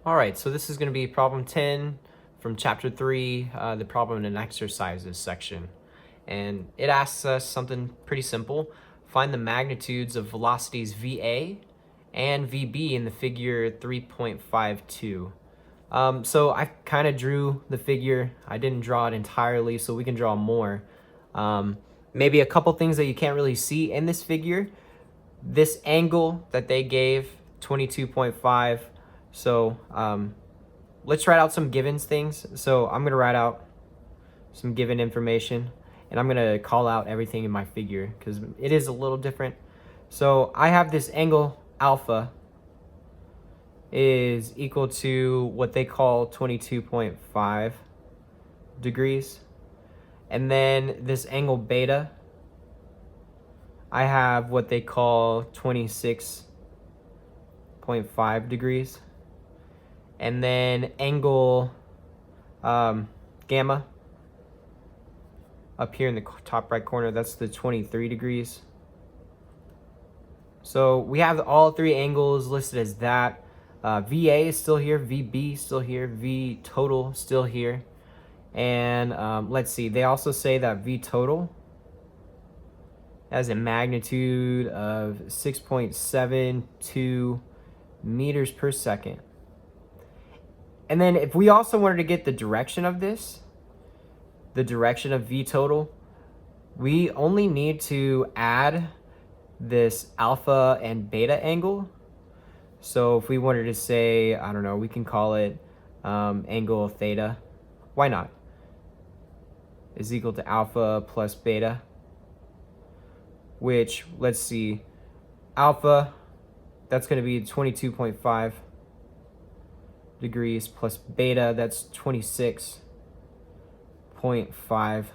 All right, so this is going to be problem 10 from chapter 3, the problem and exercises section. And it asks us something pretty simple. Find the magnitudes of velocities VA and VB in the figure 3.52. So I kind of drew the figure. I didn't draw it entirely, so we can draw more. Maybe a couple things that you can't really see in this figure. This angle that they gave, 22.5. So let's write out some givens things. So I'm going to write out some given information, and I'm going to call out everything in my figure because it is a little different. So I have this angle alpha is equal to what they call 22.5 degrees. And then this angle beta, I have what they call 26.5 degrees. And then angle gamma up here in the top right corner, that's the 23 degrees. So we have all three angles listed as that. VA is still here, VB still here, V total still here. And let's see, they also say that V total has a magnitude of 6.72 meters per second. And then if we also wanted to get the direction of this, the direction of V total, we only need to add this alpha and beta angle. So if we wanted to say, I don't know, we can call it angle theta. Why not? Is equal to alpha plus beta, which, let's see, alpha, that's going to be 22.5 degrees plus beta, that's 26.5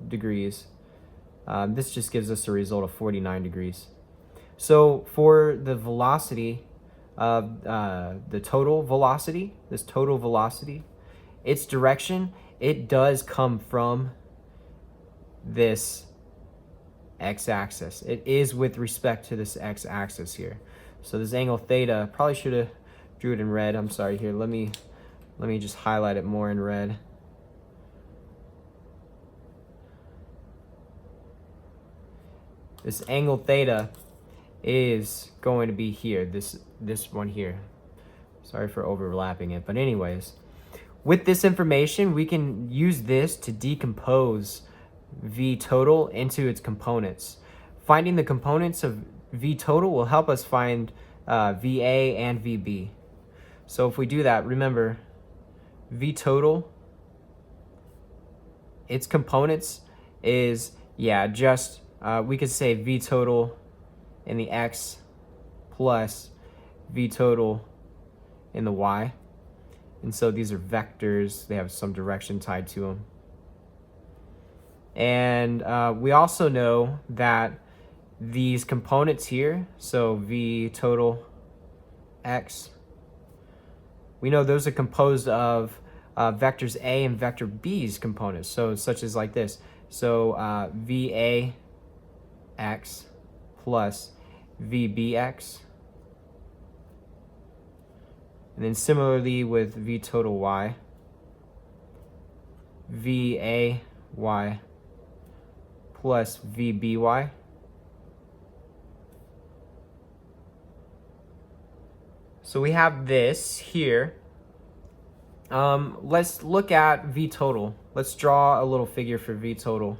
degrees. This just gives us a result of 49 degrees. So for the velocity of the total velocity, this total velocity, its direction, it does come from this x-axis. It is with respect to this x-axis here. So this angle theta, probably should have drew it in red. I'm sorry. Here, let me just highlight it more in red. This angle theta is going to be here, this one here. Sorry for overlapping it, but anyways, with this information, we can use this to decompose V total into its components. Finding the components of V total will help us find VA and VB. So if we do that, remember, V total, its components is, just, we could say V total in the X plus V total in the Y. And so these are vectors. They have some direction tied to them. And we also know that these components here, so V total X, we know those are composed of vectors A and vector B's components. So such as like this. So VA X plus VBX. And then similarly with V total Y, VAY plus VBY. So we have this here. Let's look at V total. Let's draw a little figure for V total.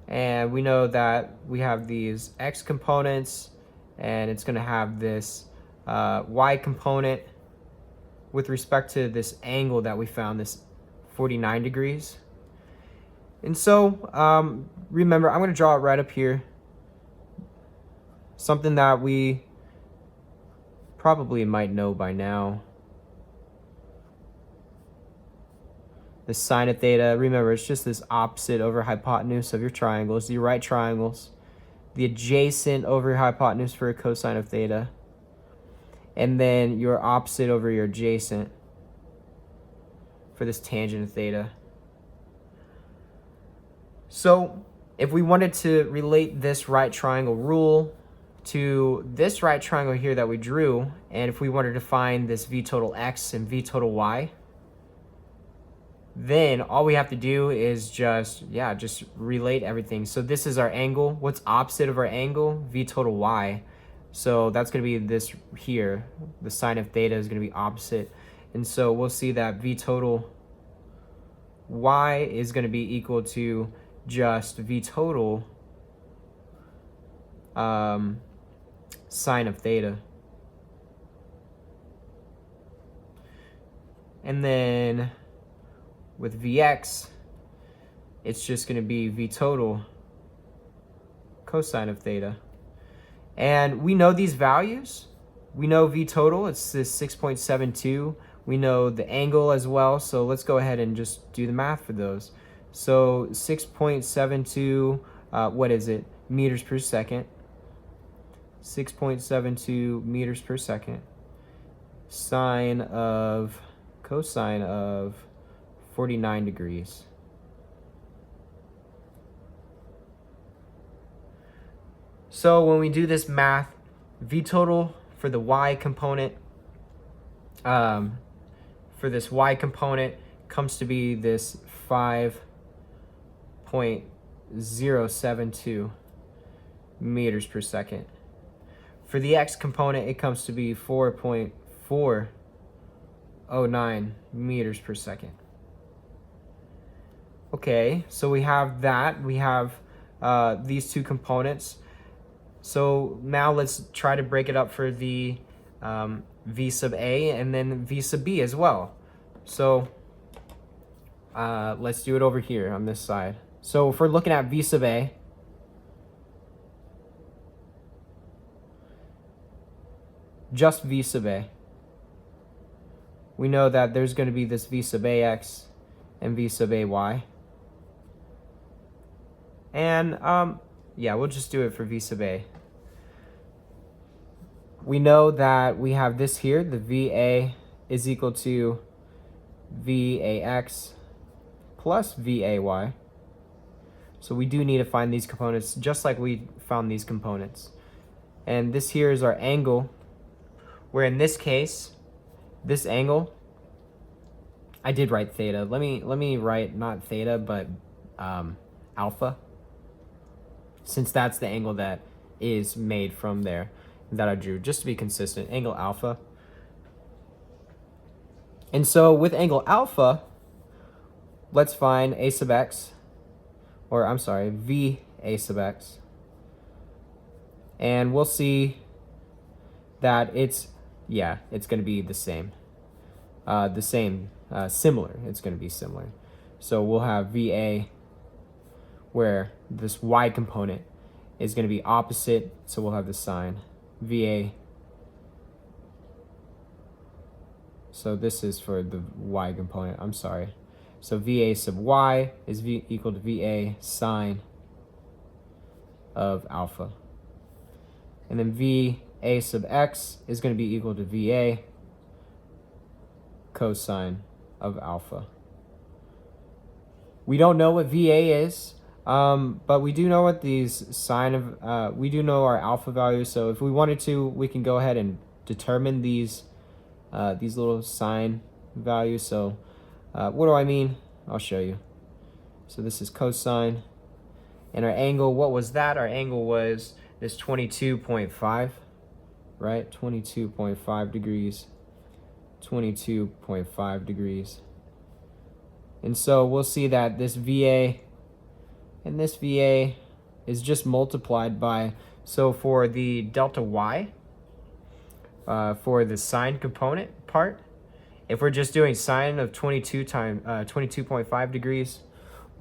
And we know that we have these X components, and it's going to have this Y component with respect to this angle that we found, this 49 degrees. And so, remember, I'm going to draw it right up here. Something that we probably might know by now. The sine of theta, remember, it's just this opposite over hypotenuse of your triangles, your right triangles. The adjacent over your hypotenuse for a cosine of theta. And then your opposite over your adjacent for this tangent of theta. So if we wanted to relate this right triangle rule to this right triangle here that we drew, and if we wanted to find this v total x and v total y, then all we have to do is just relate everything. So this is our angle. What's opposite of our angle? V total y. So that's going to be this here. The sine of theta is going to be opposite. And so we'll see that v total y is going to be equal to just v total sine of theta. And then with Vx, it's just going to be V total cosine of theta. And we know these values. We know V total, it's this 6.72. We know the angle as well, so let's go ahead and just do the math for those. So 6.72, what is it? Meters per second. 6.72 meters per second. Cosine of 49 degrees. So when we do this math, V total for the y component, for this y component comes to be this 5.072 meters per second. For the x component, it comes to be 4.409 meters per second. Okay, so we have that. We have these two components. So now let's try to break it up for the v sub a and then v sub b as well. So let's do it over here on this side. So if we're looking at v sub a, just v sub a, we know that there's going to be this v sub ax and v sub ay. And yeah, we'll just do it for v sub a. We know that we have this here, the VA is equal to VAX plus VAY. So we do need to find these components just like we found these components. And this here is our angle, where in this case, this angle, I did write theta. Let me write not theta, but alpha, since that's the angle that is made from there that I drew, just to be consistent, angle alpha. And so with angle alpha, let's find a sub x, or I'm sorry, v a sub x. And we'll see that it's going to be the same. Similar. It's going to be similar. So we'll have VA, where this y component is going to be opposite, so we'll have the sine. VA. So this is for the y component, I'm sorry. So VA sub y is equal to VA sine of alpha. And then VA sub x is going to be equal to VA cosine of alpha. We don't know what VA is, but we do know what these sine of, we do know our alpha values. So if we wanted to, we can go ahead and determine these little sine values. So what do I mean? I'll show you. So this is cosine, and our angle, what was that? Our angle was this 22.5, right? 22.5 degrees, 22.5 degrees. And so we'll see that this VA and this VA is just multiplied by, so for the delta y, for the sine component part, if we're just doing sine of 22 times 22.5 degrees,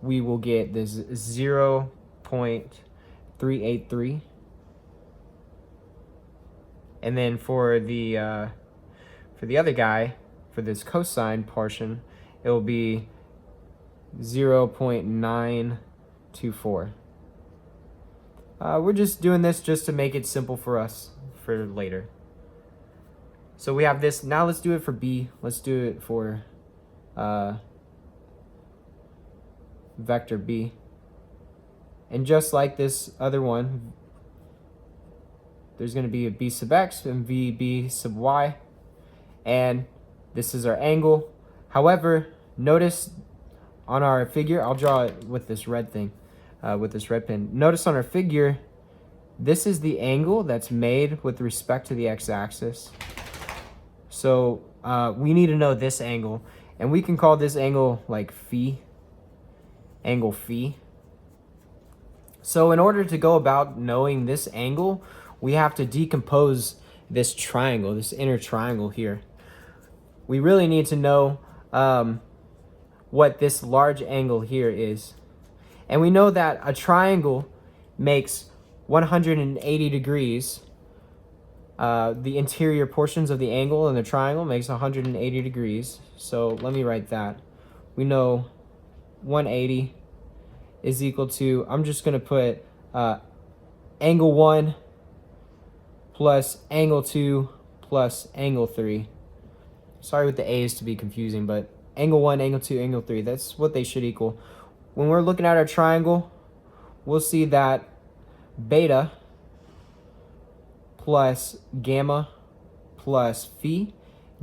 we will get this 0.383. And then for the other guy, for this cosine portion, it will be 0.924. We're just doing this just to make it simple for us for later. So we have this. Now let's do it for B. Let's do it for vector B. And just like this other one, there's going to be a b sub x and b sub y, and this is our angle. However, notice on our figure, I'll draw it with this red thing, with this red pen. Notice on our figure, this is the angle that's made with respect to the x-axis. So we need to know this angle, and we can call this angle like phi, angle phi. So in order to go about knowing this angle, we have to decompose this triangle, this inner triangle here. We really need to know what this large angle here is. And we know that a triangle makes 180 degrees. The interior portions of the angle in the triangle makes 180 degrees. So let me write that. We know 180 is equal to, I'm just going to put angle 1 plus angle 2 plus angle 3. Sorry with the A's to be confusing, but angle 1, angle 2, angle 3, that's what they should equal. When we're looking at our triangle, we'll see that beta plus gamma plus phi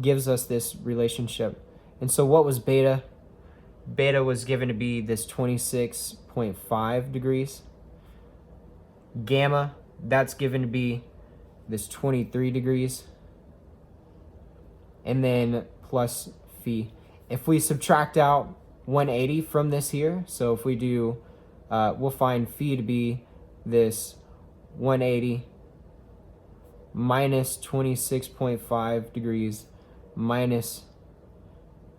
gives us this relationship. And so what was beta? Beta was given to be this 26.5 degrees. Gamma, that's given to be this 23 degrees. And then plus phi. If we subtract out 180 from this here, so if we do, we'll find phi to be this 180 minus 26.5 degrees minus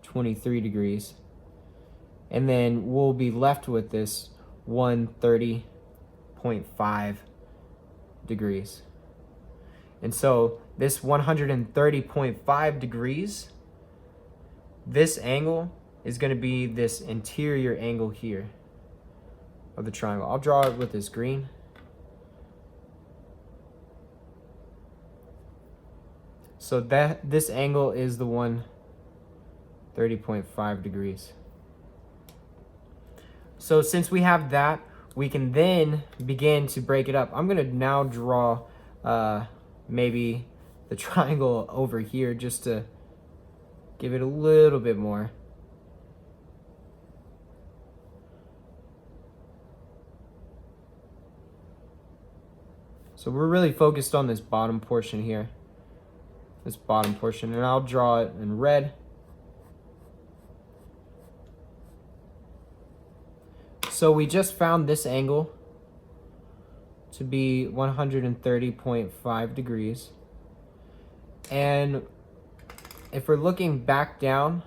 23 degrees. And then we'll be left with this 130.5 degrees. And so this 130.5 degrees, this angle is going to be this interior angle here of the triangle. I'll draw it with this green. So that this angle is the 130.5 degrees. So since we have that, we can then begin to break it up. I'm going to now draw maybe the triangle over here just to give it a little bit more. So we're really focused on this bottom portion here. This bottom portion, and I'll draw it in red. So we just found this angle to be 130.5 degrees. And if we're looking back down,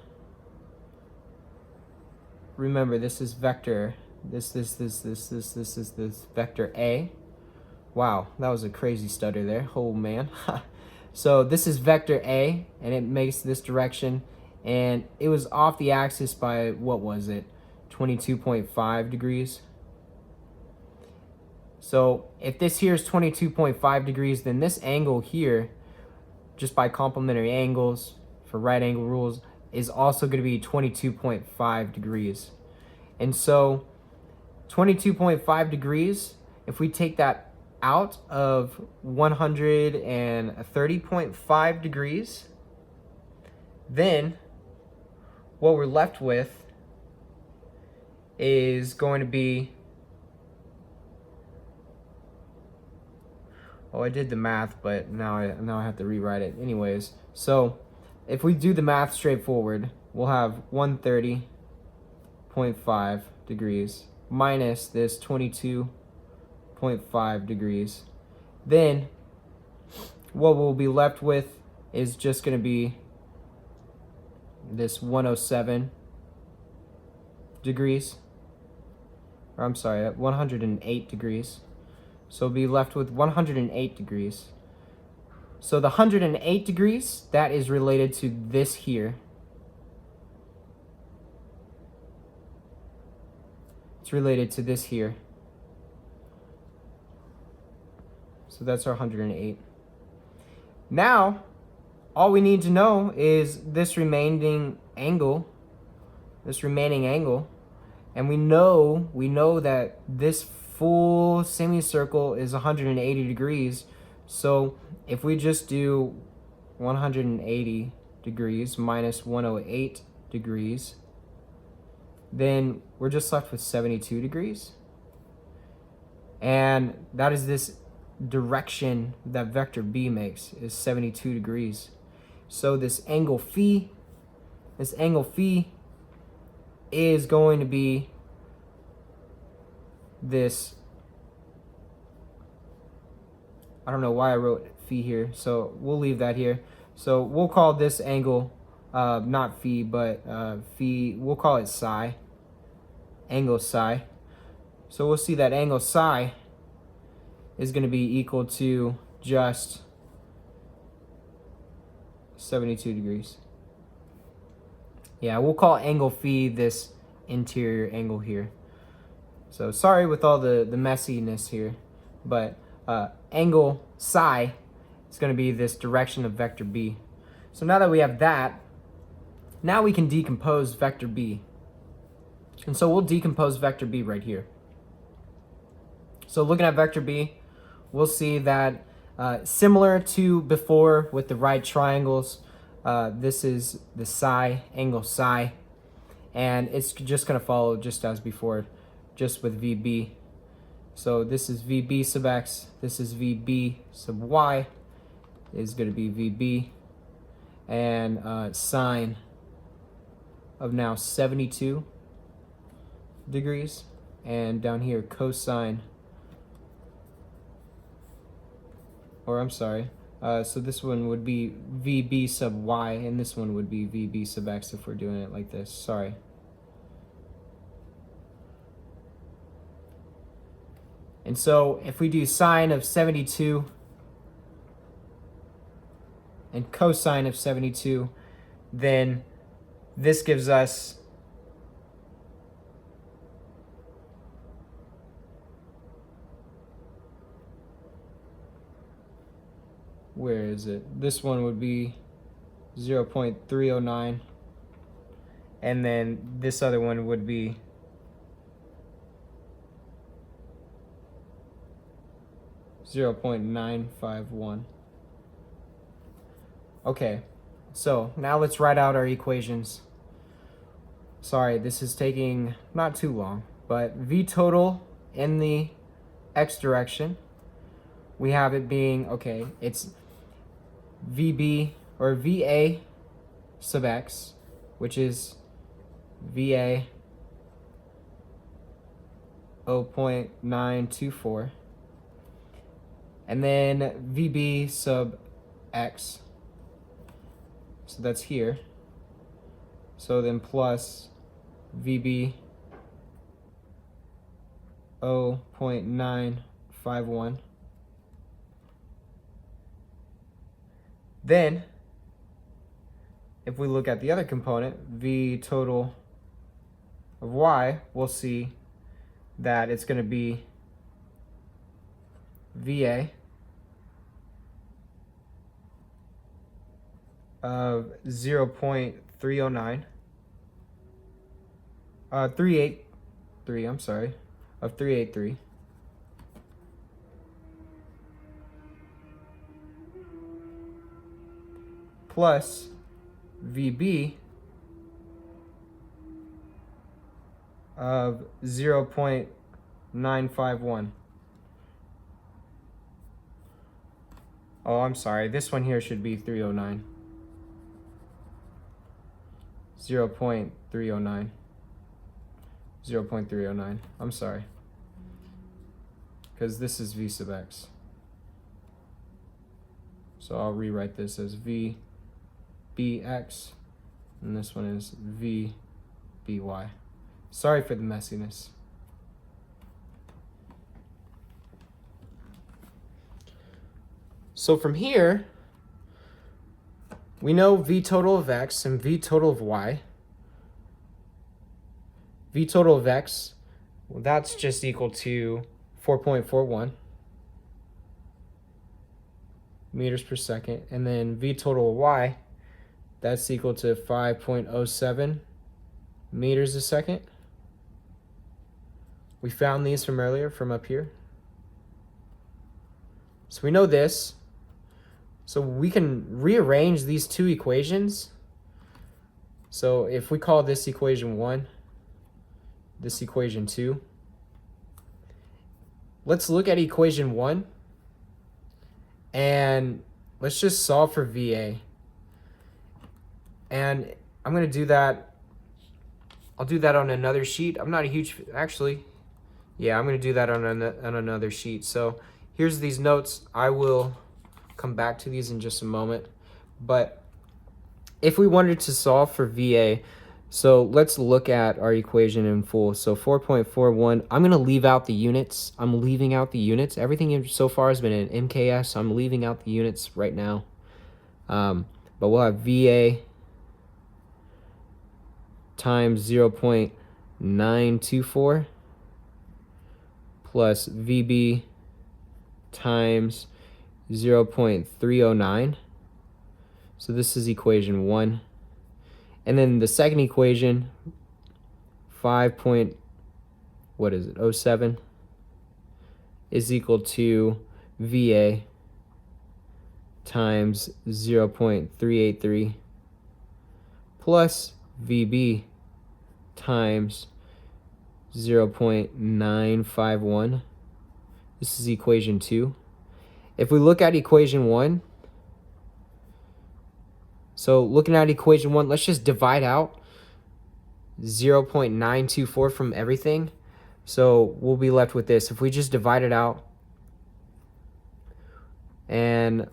remember this is vector. This is this vector A. Wow, that was a crazy stutter there. Oh man. So this is vector A, and it makes this direction, and it was off the axis by, what was it, 22.5 degrees. So if this here is 22.5 degrees, then this angle here, just by complementary angles for right angle rules, is also going to be 22.5 degrees. And so 22.5 degrees, if we take that out of 130.5 degrees, then what we're left with is going to be, oh, I did the math, but now I have to rewrite it anyways. So if we do the math straightforward, we'll have 130.5 degrees minus this 22.5 degrees. Then what we'll be left with is just going to be this 107 degrees, or I'm sorry, 108 degrees. So we'll be left with 108 degrees. So the 108 degrees, that is related to this here. It's related to this here. So that's our 108. Now, all we need to know is this remaining angle, and we know that this full semicircle is 180 degrees. So if we just do 180 degrees minus 108 degrees, then we're just left with 72 degrees. And that is this direction that vector B makes, is 72 degrees. So this angle phi is going to be this, I don't know why I wrote phi here, so we'll leave that here. So we'll call this angle, not phi, but phi, we'll call it psi, angle psi. So we'll see that angle psi is going to be equal to just 72 degrees. Yeah, we'll call angle phi this interior angle here. So sorry with all the messiness here, but angle psi is going to be this direction of vector B. So now that we have that, now we can decompose vector B. And so we'll decompose vector B right here. So looking at vector B, we'll see that similar to before with the right triangles, this is the psi, angle psi, and it's just going to follow just as before, just with VB. So this is VB sub x, this is VB sub y, is going to be VB, and sine of now 72 degrees, and down here cosine, or I'm sorry, so this one would be VB sub y, and this one would be VB sub x if we're doing it like this, sorry. And so if we do sine of 72 and cosine of 72, then this gives us where is it? This one would be 0.309, and then this other one would be 0.951. Okay, so now let's write out our equations. Sorry, this is taking not too long, but V total in the x direction, we have it being, okay, it's VB or VA sub x, which is VA 0.924. And then VB sub x, so that's here. So then plus VB 0.951. Then, if we look at the other component, V total of y, we'll see that it's going to be VA of 0.309, 383, I'm sorry, of 383. Plus VB of 0.951. Oh, I'm sorry. This one here should be 309. 0.309. 0.309. I'm sorry. Because this is V sub x. So I'll rewrite this as V bx, and this one is V by. Sorry for the messiness. So from here, we know V total of x and V total of y. V total of x, well, that's just equal to 4.41 meters per second. And then V total of y, that's equal to 5.07 meters a second. We found these from earlier, from up here. So we know this. So we can rearrange these two equations. So if we call this equation 1, this equation 2, let's look at equation 1 and let's just solve for VA. And I'm going to do that. I'll do that on another sheet. I'm not a huge, actually, yeah, I'm going to do that on another sheet. So here's these notes. I will come back to these in just a moment. But if we wanted to solve for VA, so let's look at our equation in full. So 4.41, I'm going to leave out the units. I'm leaving out the units. Everything so far has been in MKS, so I'm leaving out the units right now. But we'll have VA times 0.924 plus VB times 0.309. So this is equation 1. And then the second equation, 5.07 is equal to VA times 0.383 plus VB times 0.951. This is equation 2. If we look at equation 1, so looking at equation 1, let's just divide out 0.924 from everything. So we'll be left with this. If we just divide it out, and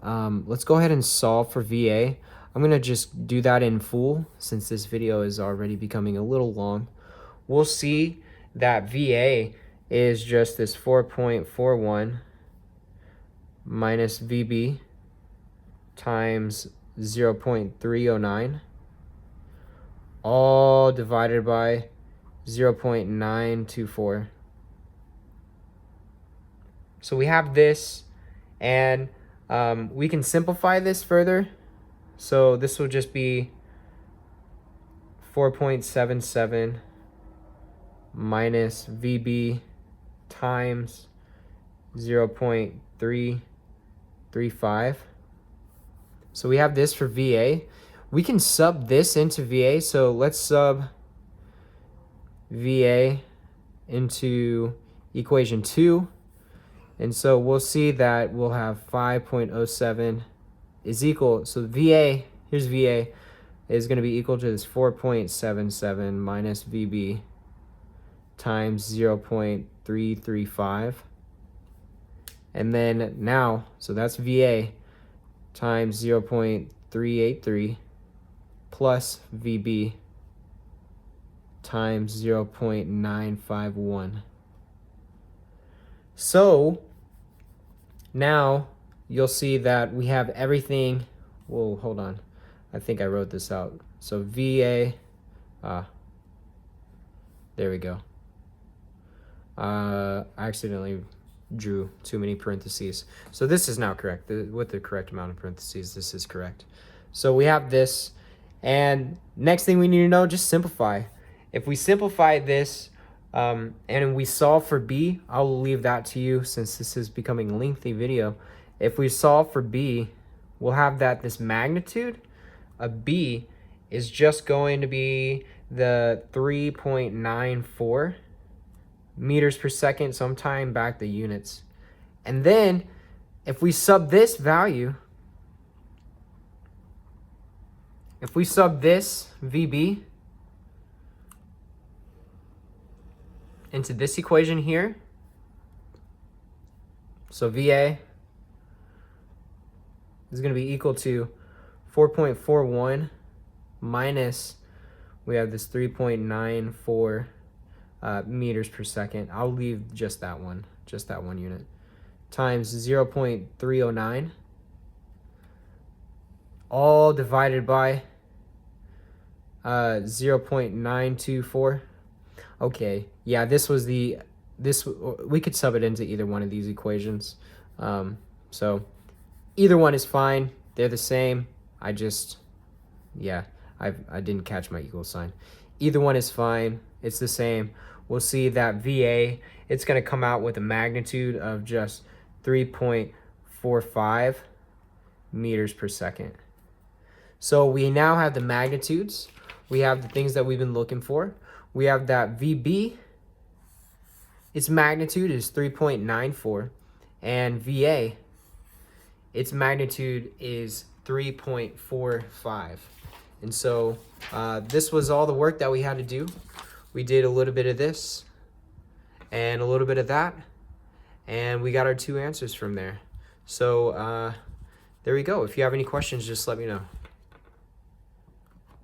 let's go ahead and solve for VA. I'm going to just do that in full since this video is already becoming a little long. We'll see that VA is just this 4.41 minus VB times 0.309 all divided by 0.924. So we have this, and we can simplify this further. So this will just be 4.77 minus VB times 0.335. So we have this for VA. We can sub this into VA. So let's sub VA into equation 2. And so we'll see that we'll have 5.07 is equal. So VA, here's VA, is going to be equal to this 4.77 minus VB times 0.335. And then now, so that's VA times 0.383 plus VB times 0.951. So now you'll see that we have everything. Whoa, hold on. I think I wrote this out. So VA, there we go. I accidentally drew too many parentheses. So this is now correct. With the correct amount of parentheses, this is correct. So we have this, and next thing we need to know, just simplify. If we simplify this and we solve for B, I'll leave that to you since this is becoming a lengthy video. If we solve for B, we'll have that this magnitude of B is just going to be the 3.94 meters per second. So I'm tying back the units. And then if we sub this value, if we sub this VB into this equation here, so VA is going to be equal to 4.41 minus, we have this 3.94 meters per second. I'll leave just that one unit, times 0.309, all divided by 0.924. Okay, yeah, we could sub it into either one of these equations. So either one is fine. They're the same. I didn't catch my equal sign. Either one is fine. It's the same. We'll see that VA, it's going to come out with a magnitude of just 3.4 3.45 meters per second. So we now have the magnitudes. We have the things that we've been looking for. We have that VB, its magnitude is 3.94, and VA, its magnitude is 3.45. And so this was all the work that we had to do. We did a little bit of this and a little bit of that, and we got our 2 answers from there. So there we go. If you have any questions, just let me know.